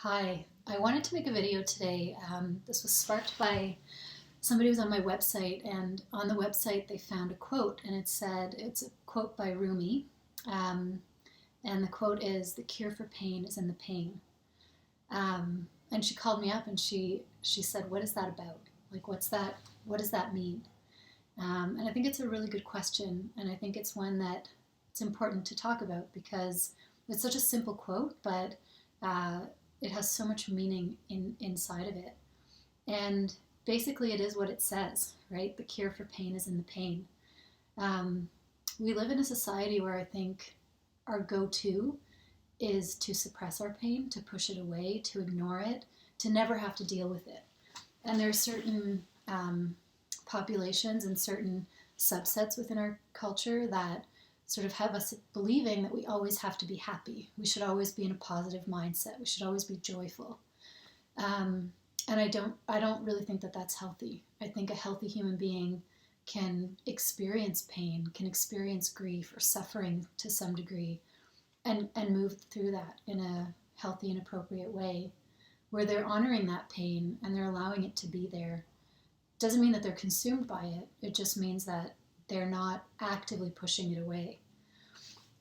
Hi, I wanted to make a video today. This was sparked by somebody who was on my website, and on the website they found a quote, and it's a quote by Rumi, um, and the quote is, "The cure for pain is in the pain." And she called me up and she said, "What is that about? Like, what's that? What does that mean?" And I think it's a really good question, and I think it's one that it's important to talk about because it's such a simple quote, but uh, it has so much meaning inside of it. And basically, it is what it says, right? The cure for pain is in the pain. Um, we live in a society where I think our go-to is to suppress our pain, to push it away, to ignore it, to never have to deal with it. And there are certain populations and certain subsets within our culture that sort of have us believing that we always have to be happy. We should always be in a positive mindset. We should always be joyful. And I don't really think that that's healthy. I think a healthy human being can experience pain, can experience grief or suffering to some degree, and move through that in a healthy and appropriate way, where they're honoring that pain and they're allowing it to be there. Doesn't mean that they're consumed by it. It just means that they're not actively pushing it away.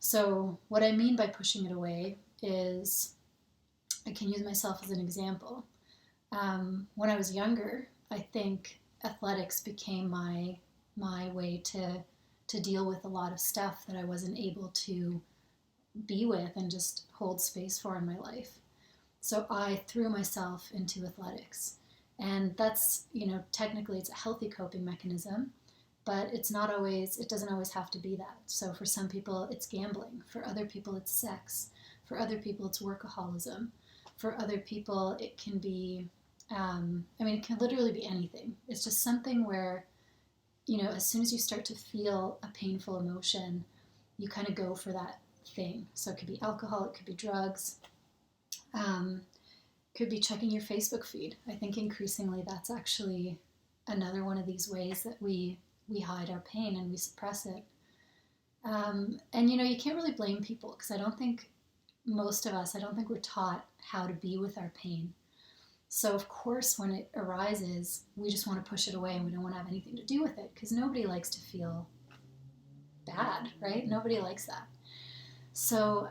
So what I mean by pushing it away is, I can use myself as an example. When I was younger, I think athletics became my way to deal with a lot of stuff that I wasn't able to be with and just hold space for in my life. So I threw myself into athletics. And that's, technically it's a healthy coping mechanism, but it doesn't always have to be that. So for some people, it's gambling. For other people, it's sex. For other people, it's workaholism. For other people, it can be, it can literally be anything. It's just something where, as soon as you start to feel a painful emotion, you kind of go for that thing. So it could be alcohol, it could be drugs, could be checking your Facebook feed. I think increasingly that's actually another one of these ways that we hide our pain and we suppress it. And you can't really blame people, because I don't think we're taught how to be with our pain. So of course, when it arises, we just want to push it away and we don't want to have anything to do with it, because nobody likes to feel bad, right? Nobody likes that. So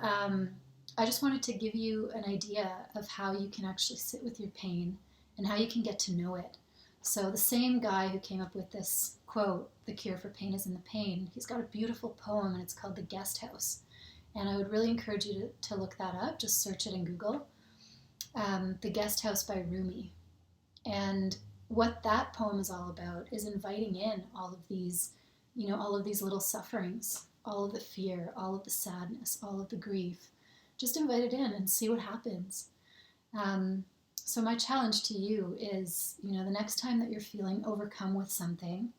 I just wanted to give you an idea of how you can actually sit with your pain and how you can get to know it. So the same guy who came up with this quote, "The cure for pain is in the pain," he's got a beautiful poem and it's called "The Guest House." And I would really encourage you to look that up. Just search it in Google. The Guest House by Rumi. And what that poem is all about is inviting in all of these little sufferings, all of the fear, all of the sadness, all of the grief. Just invite it in and see what happens. So my challenge to you is, the next time that you're feeling overcome with something,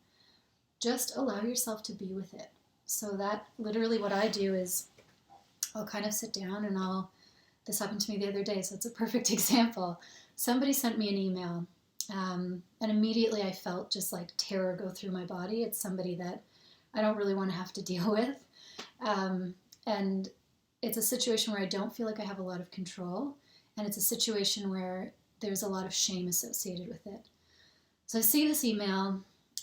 just allow yourself to be with it. So that literally what I do is I'll kind of sit down and this happened to me the other day, so it's a perfect example. Somebody sent me an email, and immediately I felt just like terror go through my body. It's somebody that I don't really want to have to deal with. And it's a situation where I don't feel like I have a lot of control, and it's a situation where there's a lot of shame associated with it. So I see this email,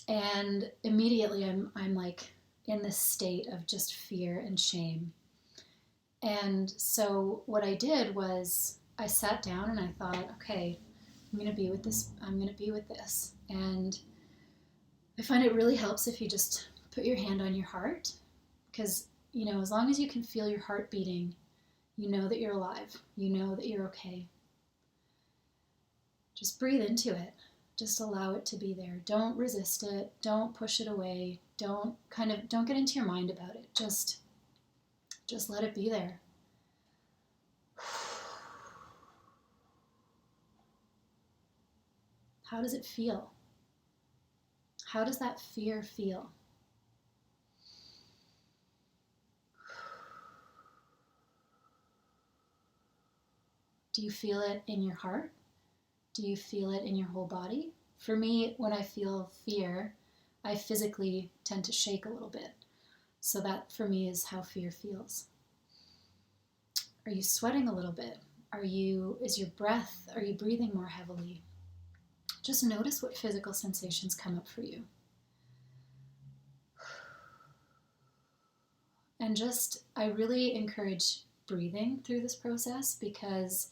and immediately I'm like in this state of just fear and shame. And so what I did was I sat down and I thought, okay, I'm going to be with this. I'm going to be with this. And I find it really helps if you just put your hand on your heart, because, as long as you can feel your heart beating, you know that you're alive. You know that you're okay. Just breathe into it. Just allow it to be there. Don't resist it. Don't push it away. Don't get into your mind about it. Just let it be there. How does it feel? How does that fear feel? Do you feel it in your heart? Do you feel it in your whole body? For me, when I feel fear, I physically tend to shake a little bit. So that, for me, is how fear feels. Are you sweating a little bit? Is your breath, are you breathing more heavily? Just notice what physical sensations come up for you. And I really encourage breathing through this process because,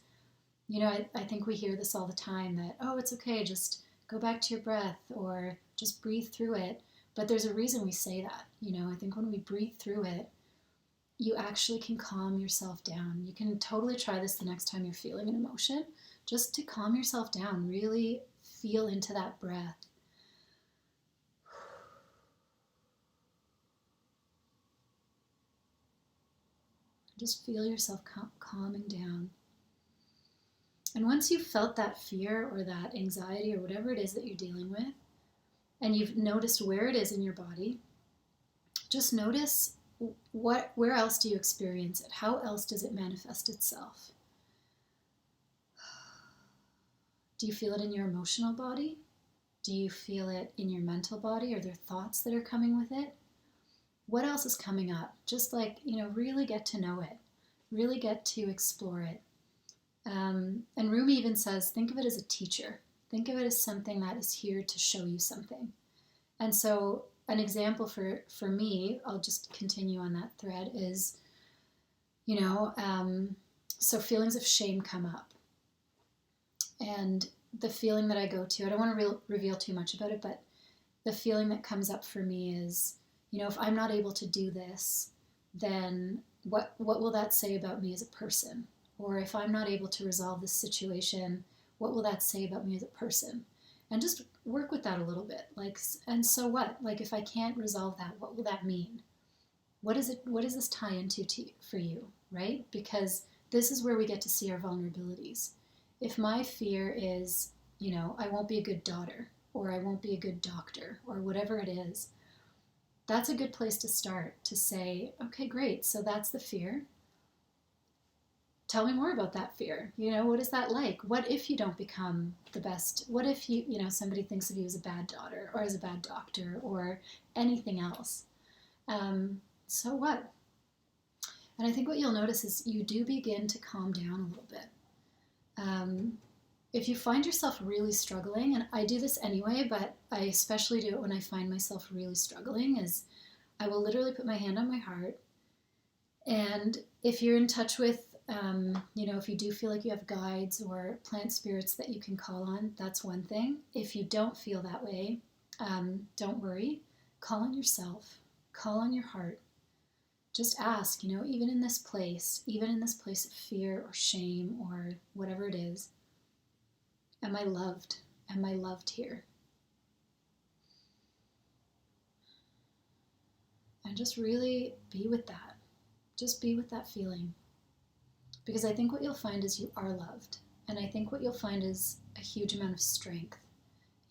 I think we hear this all the time that, oh, it's okay, just go back to your breath or just breathe through it. But there's a reason we say that. I think when we breathe through it, you actually can calm yourself down. You can totally try this the next time you're feeling an emotion, just to calm yourself down. Really feel into that breath. Just feel yourself calming down. And once you've felt that fear or that anxiety or whatever it is that you're dealing with, and you've noticed where it is in your body, just notice where else do you experience it? How else does it manifest itself? Do you feel it in your emotional body? Do you feel it in your mental body? Are there thoughts that are coming with it? What else is coming up? Just really get to know it. Really get to explore it. And Rumi even says, think of it as a teacher. Think of it as something that is here to show you something. And so an example for me, I'll just continue on that thread, is, so feelings of shame come up. And the feeling that I go to, I don't want to reveal too much about it, but the feeling that comes up for me is, if I'm not able to do this, then what will that say about me as a person? Or if I'm not able to resolve this situation, what will that say about me as a person? And just work with that a little bit. And so what? If I can't resolve that, what will that mean? What does this tie into for you, right? Because this is where we get to see our vulnerabilities. If my fear is, I won't be a good daughter, or I won't be a good doctor, or whatever it is, that's a good place to start, to say, okay, great, so that's the fear. Tell me more about that fear. What is that like? What if you don't become the best? What if somebody thinks of you as a bad daughter or as a bad doctor or anything else? So what? And I think what you'll notice is you do begin to calm down a little bit. If you find yourself really struggling, and I do this anyway, but I especially do it when I find myself really struggling, is I will literally put my hand on my heart. And if you're in touch with, if you do feel like you have guides or plant spirits that you can call on, that's one thing. If you don't feel that way, don't worry. Call on yourself. Call on your heart. Just ask, even in this place of fear or shame or whatever it is, am I loved? Am I loved here? And just really be with that. Just be with that feeling. Because I think what you'll find is you are loved. And I think what you'll find is a huge amount of strength.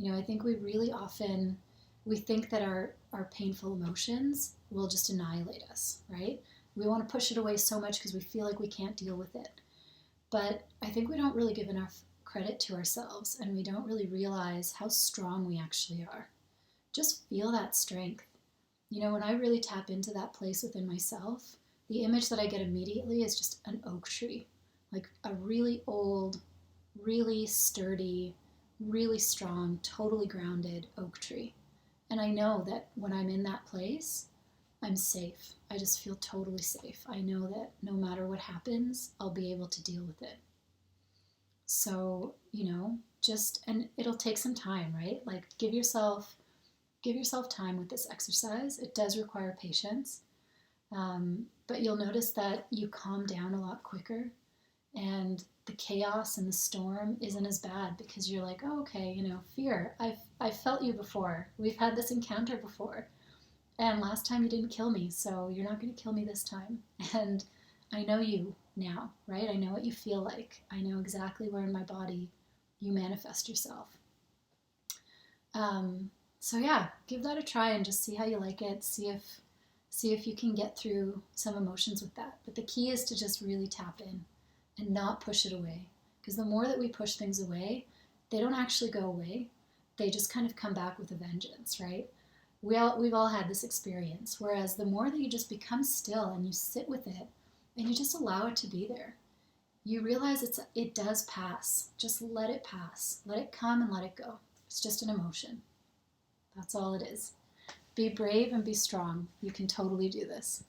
I think we really often, we think that our painful emotions will just annihilate us, right? We want to push it away so much because we feel like we can't deal with it. But I think we don't really give enough credit to ourselves, and we don't really realize how strong we actually are. Just feel that strength. When I really tap into that place within myself, the image that I get immediately is just an oak tree, like a really old, really sturdy, really strong, totally grounded oak tree. And I know that when I'm in that place, I'm safe. I just feel totally safe. I know that no matter what happens, I'll be able to deal with it. So, and it'll take some time, right? Give yourself time with this exercise. It does require patience. But you'll notice that you calm down a lot quicker, and the chaos and the storm isn't as bad because you're like, oh, okay, fear. I've felt you before. We've had this encounter before. And last time you didn't kill me, so you're not going to kill me this time. And I know you now, right? I know what you feel like. I know exactly where in my body you manifest yourself. So yeah, give that a try and just see how you like it. See if you can get through some emotions with that. But the key is to just really tap in and not push it away. Because the more that we push things away, they don't actually go away. They just kind of come back with a vengeance, right? We've all had this experience. Whereas the more that you just become still and you sit with it and you just allow it to be there, you realize it does pass. Just let it pass. Let it come and let it go. It's just an emotion. That's all it is. Be brave and be strong. You can totally do this.